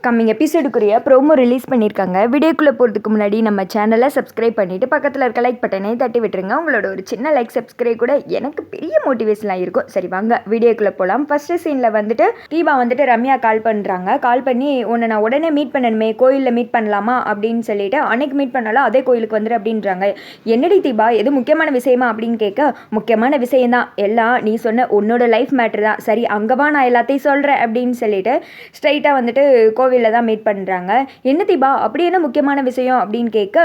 Coming எபிசோடுக்குரிய promo release பண்ணியிருக்காங்க. வீடியோக்குள்ளே போகிறதுக்கு முன்னாடி நம்ம சேனலை சப்ஸ்கிரைப் பண்ணிவிட்டு பக்கத்தில் இருக்க லைக் பட்டனை தட்டி விட்டுருங்க. உங்களோட ஒரு சின்ன லைக் சப்ஸ்கிரைப் கூட எனக்கு பெரிய மோட்டிவேஷனாக இருக்கும். சரி வாங்க வீடியோக்குள்ளே போகலாம். ஃபஸ்ட்டு சீனில் வந்துட்டு தீபா வந்துட்டு ரம்யா கால் பண்ணுறாங்க. கால் பண்ணி உன்னை நான் உடனே மீட் பண்ணணுமே, கோயிலில் மீட் பண்ணலாமா அப்படின்னு சொல்லிட்டு அன்னைக்கு மீட் பண்ணாலும் அதே கோயிலுக்கு வந்துடு அப்படின்றாங்க. என்னடி தீபா எது முக்கியமான விஷயமா அப்படின்னு கேட்க, முக்கியமான விஷயந்தான், எல்லாம் நீ சொன்ன உன்னோட லைஃப் மேட்ரு தான், சரி அங்கேவா நான் எல்லாத்தையும் சொல்கிறேன் அப்படின்னு சொல்லிட்டு ஸ்ட்ரைட்டாக வந்துட்டு கோவிலில் தான் மீட் பண்ணுறாங்க. என்ன தீபா அப்படி என்ன முக்கியமான விஷயம் அப்படின்னு கேட்க,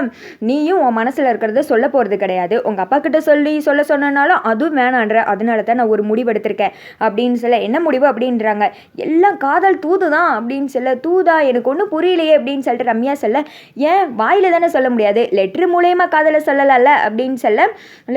நீயும் உன் மனசில் இருக்கிறத சொல்ல போகிறது கிடையாது, உங்கள் அப்பா கிட்ட சொல்ல சொன்னாலும் அதுவும் வேணான்ற, அதனால தான் நான் ஒரு முடிவு எடுத்திருக்கேன் அப்படின்னு சொல்ல, என்ன முடிவு அப்படின்றாங்க. எல்லாம் காதல் தூது தான் அப்படின்னு சொல்ல, தூதா எனக்கு ஒன்றும் புரியலையே அப்படின்னு சொல்லிட்டு ரம்யா சொல்ல, ஏன் வாயில் தானே சொல்ல முடியாது, லெட்ரு மூலயமா காதலை சொல்லலாம்ல அப்படின்னு சொல்ல,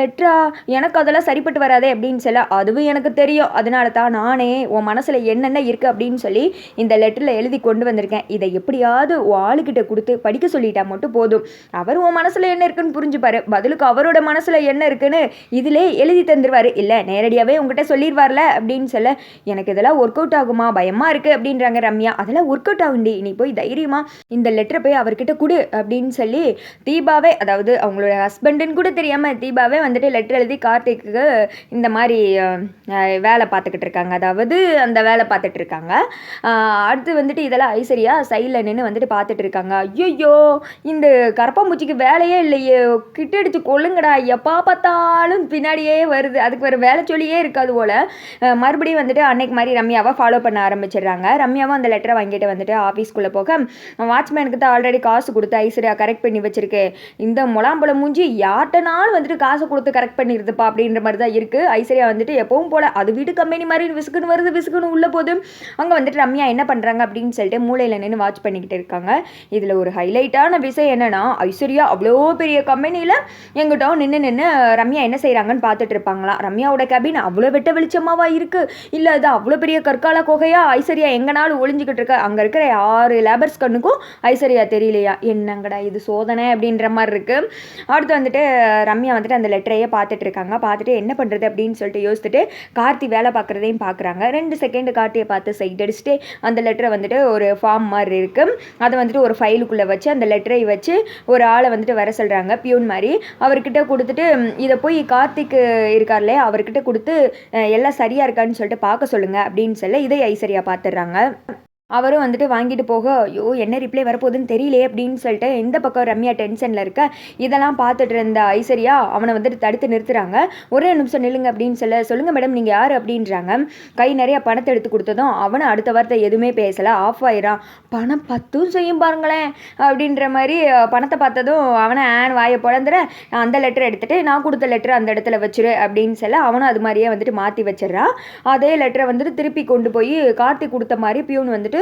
லெட்ரா எனக்கு அதெல்லாம் சரிப்பட்டு வராதே அப்படின்னு சொல்ல, அதுவும் எனக்கு தெரியும், அதனால தான் நானே உன் மனசில் என்னென்ன இருக்குது அப்படின்னு சொல்லி இந்த லெட்டரில் எழுதி கொண்டு வந்திருக்கேன், இதை எப்படியாவது ஆளுகிட்ட கொடுத்து படிக்க சொல்லிட்டா மட்டும் போதும், அவர் உன் மனசில் என்ன இருக்குன்னு புரிஞ்சுப்பாரு, பதிலுக்கு அவரோட மனசில் என்ன இருக்குன்னு இதிலே எழுதி தந்துடுவார், இல்லை நேரடியாகவே உங்ககிட்ட சொல்லிடுவார்ல அப்படின்னு சொல்ல, எனக்கு இதெல்லாம் ஒர்க் அவுட் ஆகுமா பயமாக இருக்குது அப்படின்றாங்க ரம்யா. அதெல்லாம் ஒர்க் அவுட் ஆகுண்டி, நீ போய் தைரியமா இந்த லெட்டரை போய் அவர்கிட்ட கொடு அப்படின்னு சொல்லி தீபாவே, அதாவது அவங்களோட ஹஸ்பண்டுன்னு கூட தெரியாமல் தீபாவே வந்துட்டு லெட்டர் எழுதி கார்த்திக்கு இந்த மாதிரி வேலை பார்த்துக்கிட்டு இருக்காங்க, அதாவது அந்த வேலை பார்த்துட்டு இருக்காங்க. அடுத்து வந்துட்டு இதெல்லாம் ஐஸ்வர்யா சைடில் நின்று வந்துட்டு பார்த்துட்டு இருக்காங்க. ஐயோ இந்த கரப்பாம்பூச்சிக்கு வேலையே இல்லையே, கிட்ட அடிச்சு கொள்ளுங்கடா, எப்போ பார்த்தாலும் பின்னாடியே வருது, அதுக்கு வேறு வேலை சொல்லியே இருக்காது போல். மறுபடியும் வந்துட்டு அன்னைக்கு மாதிரி ரம்யாவை ஃபாலோ பண்ண ஆரம்பிச்சிடுறாங்க. ரம்யாவும் அந்த லெட்டரை வாங்கிட்டு வந்துட்டு ஆஃபீஸ்க்குள்ளே போக, வாட்ச்மேனுக்கு தான் ஆல்ரெடி காசு கொடுத்து ஐஸ்வர்யா கரெக்ட் பண்ணி வச்சிருக்கு, இந்த முலாம்பழம் மூஞ்சி யார்ட்டனாலும் வந்துட்டு காசு கொடுத்து கரெக்ட் பண்ணிடுதுப்பா அப்படின்ற மாதிரி தான் இருக்குது. ஐஸ்வர்யா வந்துட்டு எப்பவும் போல் அது வீட்டு கம்பெனி மாதிரி விசுக்குன்னு வருது விசுக்குன்னு உள்ள போது, அங்கே வந்துட்டு ரம்யா என்ன பண்ணுறாங்க அப்படின்னு சொல்லிட்டு மூளையில் நின்று வாட்ச் பண்ணிக்கிட்டு இருக்காங்க. இதில் ஒரு ஹைலைட்டான விஷயம் என்னென்னா, ஐஸ்வர்யா அவ்வளோ பெரிய கம்பெனியில் எங்கிட்ட நின்று ரம்யா என்ன செய்கிறாங்கன்னு பார்த்துட்டு இருப்பாங்களாம். ரம்யாவோட கேபின் அவ்வளோ வெட்ட வெளிச்சமாவா இருக்குது, இல்லை அது அவ்வளோ பெரிய கற்கால குகையாக ஐஸ்வர்யா எங்கனாலும் ஒளிஞ்சிக்கிட்டு இருக்க, அங்கே இருக்கிற 6 லேபர்ஸ் கண்ணுக்கும் ஐஸ்வர்யா தெரியலையா, என்னங்கடா இது சோதனை அப்படின்ற மாதிரி இருக்குது. அடுத்து வந்துட்டு ரம்யா வந்துட்டு அந்த லெட்டரையே பார்த்துட்டு இருக்காங்க. பார்த்துட்டு என்ன பண்ணுறது அப்படின்னு சொல்லிட்டு யோசிச்சுட்டு கார்த்தி வேலை பார்க்குறதையும் பார்க்குறாங்க. 2 செகண்ட் கார்த்தியை பார்த்து சைட் அடிச்சுட்டு அந்த லெட்டரை வந்துட்டு ஒரு ஃபார்ம் மாதிரி இருக்குது, அதை வந்துட்டு ஒரு ஃபைலுக்குள்ளே வச்சு அந்த லெட்டரை வச்சு ஒரு ஆளை வந்துட்டு வர சொல்கிறாங்க, பியூன் மாதிரி. அவர்கிட்ட கொடுத்துட்டு இதை போய் கார்த்திக் இருக்கார் இல்லையா, அவர்கிட்ட கொடுத்து எல்லாம் சரியாக இருக்கான்னு சொல்லிட்டு பார்க்க சொல்லுங்கள் அப்படின்னு சொல்ல, இதை ஐஸ்வர்யா பார்த்துடுறாங்க. அவரும் வந்துட்டு வாங்கிட்டு போக, ஐயோ என்ன ரிப்ளை வரப்போகுதுன்னு தெரியலையே அப்படின்னு சொல்லிட்டு இந்த பக்கம் ரம்யா டென்ஷனில் இருக்க, இதெல்லாம் பார்த்துட்டு இருந்த ஐஸ்வர்யா அவனை வந்துட்டு தடுத்து நிறுத்துறாங்க. ஒரே நிமிஷம் நில்லுங்க அப்படின்னு சொல்லுங்கள் மேடம் நீங்கள் யார் அப்படின்றாங்க. கை நிறைய பணத்தை எடுத்து கொடுத்ததும் அவனை அடுத்த வார்த்தை எதுவுமே பேசலை, ஆஃப் ஆயிரான். பணம் 10 செய்யும் பாருங்களேன் அப்படின்ற மாதிரி பணத்தை பார்த்ததும் அவனை வாயை பிளந்துற, அந்த லெட்டரை எடுத்துகிட்டு நான் கொடுத்த லெட்டரை அந்த இடத்துல வச்சிரு அப்படின்னு சொல்ல, அவனும் அது மாதிரியே வந்துட்டு மாற்றி வச்சிடறான். அதே லெட்டரை வந்துட்டு திருப்பி கொண்டு போய் கார்த்திக் கொடுத்த மாதிரி பியூன் வந்துட்டு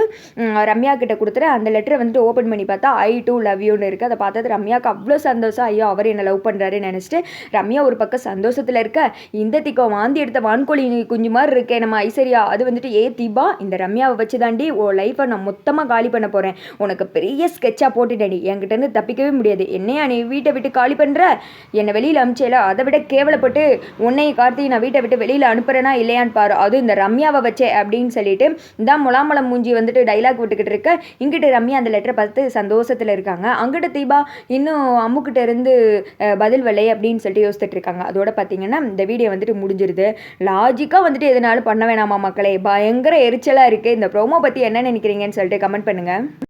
ரம்யா கிட்ட கொடுத்துட்டு அந்த லெட்டரை வந்துட்டு ஓப்பன் பண்ணி பார்த்தா ஐ டூ லவ் யூன்னு இருக்குது. அதை பார்த்தது ரம்யாவுக்கு அவ்வளோ சந்தோஷம், ஐயோ அவர் என்ன லவ் பண்ணுறாருன்னு நினச்சிட்டு ரம்யா ஒரு பக்கம் சந்தோஷத்தில் இருக்க, இந்த திக்கம் வாந்தி எடுத்த வான்கோழி குஞ்சு மாதிரி இருக்கேன் நம்ம ஐஸ்வர்யா, அது வந்துட்டு தீபா இந்த ரம்யாவை வச்சு தாண்டி ஓ லைஃப்பை நான் மொத்தமாக காலி பண்ண போகிறேன், உனக்கு பெரிய ஸ்கெட்சாக போட்டுட்டேன், என்கிட்டருந்து தப்பிக்கவே முடியாது, என்னையா நீ வீட்டை விட்டு காலி பண்ணுற, என்னை வெளியில் அனுப்பிச்சேல, அதை விட கேவலப்பட்டு உன்னை கார்த்தி நான் வீட்டை விட்டு வெளியில் அனுப்புறேனா இல்லையான்னு பாரு, அது இந்த ரம்யாவை வச்சே அப்படின்னு சொல்லிட்டு இந்த முலாம்பழம் மூஞ்சி வந்துட்டு டைலாக் விட்டுக்கிட்டு இருக்க, இங்கிட்ட ரம்யா அந்த லெட்டரை பார்த்து சந்தோஷத்தில் இருக்காங்க. அங்கிட்ட தீபா இன்னும் அம்முக்கிட்ட இருந்து பதில் வலை அப்படின்னு சொல்லிட்டு யோசிச்சுட்டு இருக்காங்க. அதோட பார்த்தீங்கன்னா இந்த வீடியோ வந்துட்டு முடிஞ்சிருது. லாஜிக்காக வந்துட்டு எதனாலும் பண்ண வேணாமா மக்களே, பயங்கர எரிச்சலாக இருக்குது. இந்த ப்ரோமோ பற்றி என்ன நினைக்கிறீங்கன்னு சொல்லிட்டு கமெண்ட் பண்ணுங்கள்.